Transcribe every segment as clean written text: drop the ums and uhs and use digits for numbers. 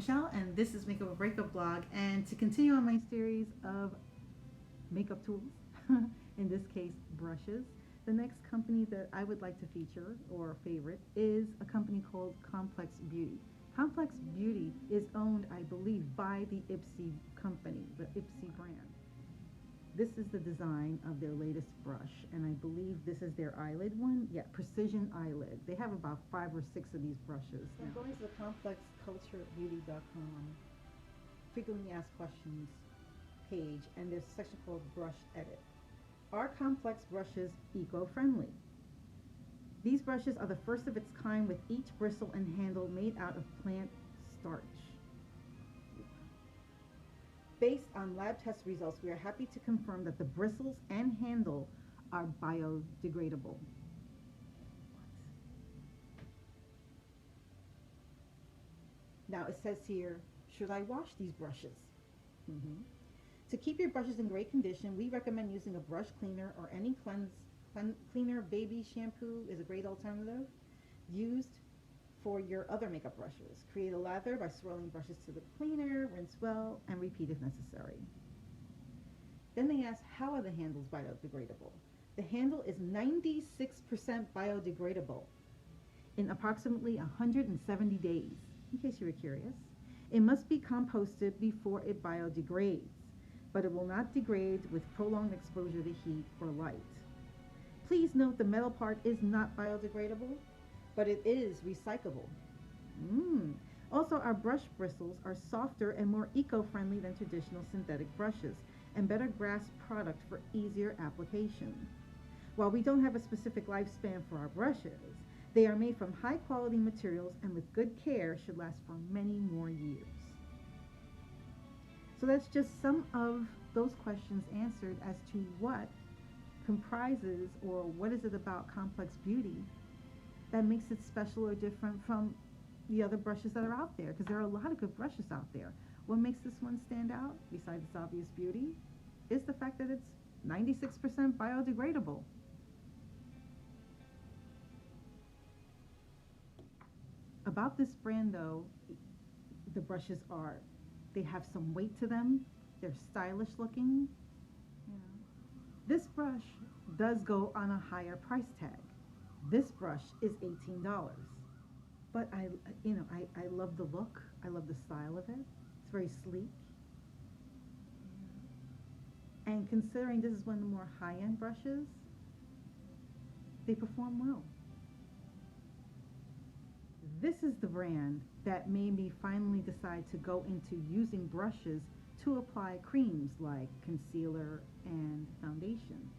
Michelle, and this is Makeup or Breakup blog. And to continue on my series of makeup tools, in this case brushes, the next company that I would like to feature or favorite is a company called Complex Beauty. Complex Beauty is owned, I believe, by the Ipsy company, the Ipsy brand. This is the design of their latest brush, and I believe this is their eyelid one. Yeah, precision eyelid. They have about 5 or 6 of these brushes. So I'm going to the complexculturebeauty.com frequently asked questions page, and there's a section called Brush Edit. Are complex brushes eco-friendly? These brushes are the first of its kind, with each bristle and handle made out of plant starch. Based on lab test results, we are happy to confirm that the bristles and handle are biodegradable. Now it says here, should I wash these brushes? To keep your brushes in great condition, we recommend using a brush cleaner or any cleaner. Baby shampoo is a great alternative used for your other makeup brushes. Create a lather by swirling brushes to the cleaner, rinse well, and repeat if necessary. Then they ask, how are the handles biodegradable? The handle is 96% biodegradable in approximately 170 days, in case you were curious. It must be composted before it biodegrades, but it will not degrade with prolonged exposure to heat or light. Please note the metal part is not biodegradable, but it is recyclable. Also, our brush bristles are softer and more eco-friendly than traditional synthetic brushes and better grasp product for easier application. While we don't have a specific lifespan for our brushes, they are made from high-quality materials and with good care should last for many more years. So that's just some of those questions answered as to what comprises or what is it about Complex Beauty that makes it special or different from the other brushes that are out there, because there are a lot of good brushes out there. What makes this one stand out, besides its obvious beauty, is the fact that it's 96% biodegradable. About this brand though, the brushes they have some weight to them, they're stylish looking. This brush does go on a higher price tag. This brush is $18. But I love the look. I love the style of it. It's very sleek. And considering this is one of the more high-end brushes, they perform well. This is the brand that made me finally decide to go into using brushes to apply creams like concealer and foundation.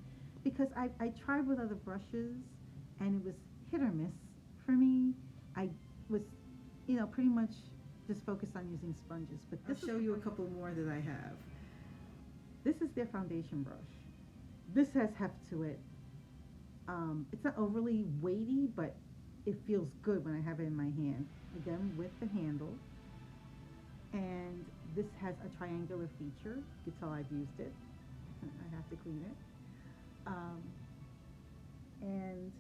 Because I tried with other brushes and it was hit or miss for me. I was, pretty much just focused on using sponges. But I'll show you a couple more that I have. This is their foundation brush. This has heft to it. It's not overly weighty, but it feels good when I have it in my hand. Again, with the handle. And this has a triangular feature. You can tell I've used it. I have to clean it. And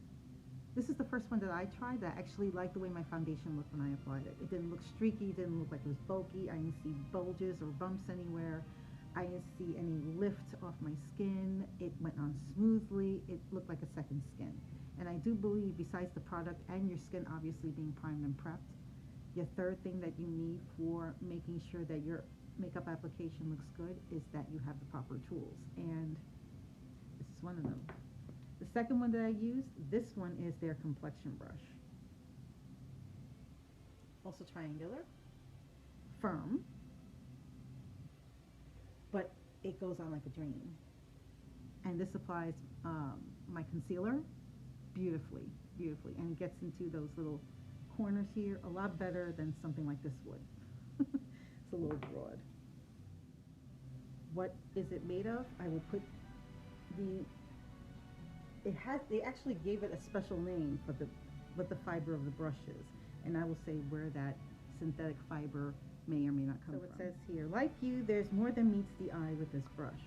this is the first one that I tried that I actually liked the way my foundation looked when I applied it. It didn't look streaky, it didn't look like it was bulky. I didn't see bulges or bumps anywhere. I didn't see any lift off my skin. It went on smoothly. It looked like a second skin. And I do believe, besides the product and your skin obviously being primed and prepped, your third thing that you need for making sure that your makeup application looks good is that you have the proper tools. And this is one of them. The second one that I used, this one is their complexion brush. Also triangular, firm, but it goes on like a dream. And this applies my concealer beautifully, and it gets into those little corners here a lot better than something like this would. It's a little broad. What is it made of? I will put they actually gave it a special name for what the fiber of the brush is, and I will say where that synthetic fiber may or may not come from. So it says here, like you, there's more than meets the eye with this brush.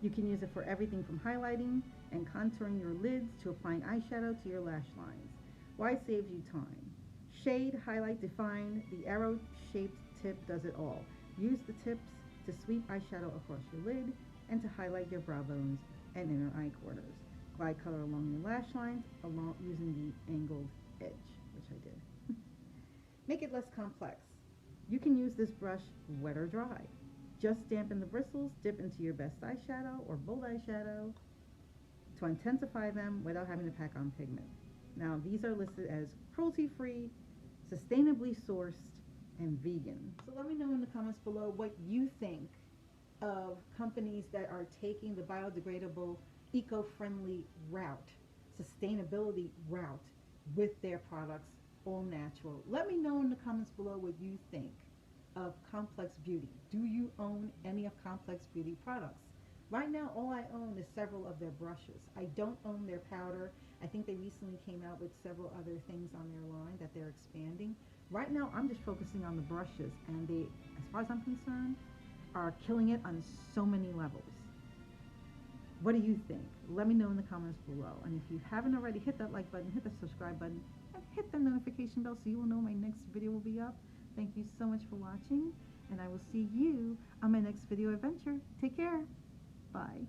You can use it for everything from highlighting and contouring your lids to applying eyeshadow to your lash lines. Why save you time? Shade, highlight, define. The arrow-shaped tip does it all. Use the tips to sweep eyeshadow across your lid and to highlight your brow bones and inner eye corners. Glide color along your lash lines along using the angled edge, which I did. Make it less complex. You can use this brush wet or dry. Just dampen the bristles, dip into your best eyeshadow or bold eyeshadow to intensify them without having to pack on pigment. Now, these are listed as cruelty-free, sustainably sourced, and vegan. So let me know in the comments below what you think of companies that are taking the biodegradable, eco-friendly route, sustainability route with their products, all natural. Let me know in the comments below what you think of Complex Beauty. Do you own any of Complex Beauty products? Right now, all I own is several of their brushes. I don't own their powder. I think they recently came out with several other things on their line that they're expanding. Right now, I'm just focusing on the brushes, and they, as far as I'm concerned, are killing it on so many levels. What do you think? Let me know in the comments below. And if you haven't already, hit that like button, hit that subscribe button, and hit the notification bell so you will know my next video will be up. Thank you so much for watching, and I will see you on my next video adventure. Take care. Bye.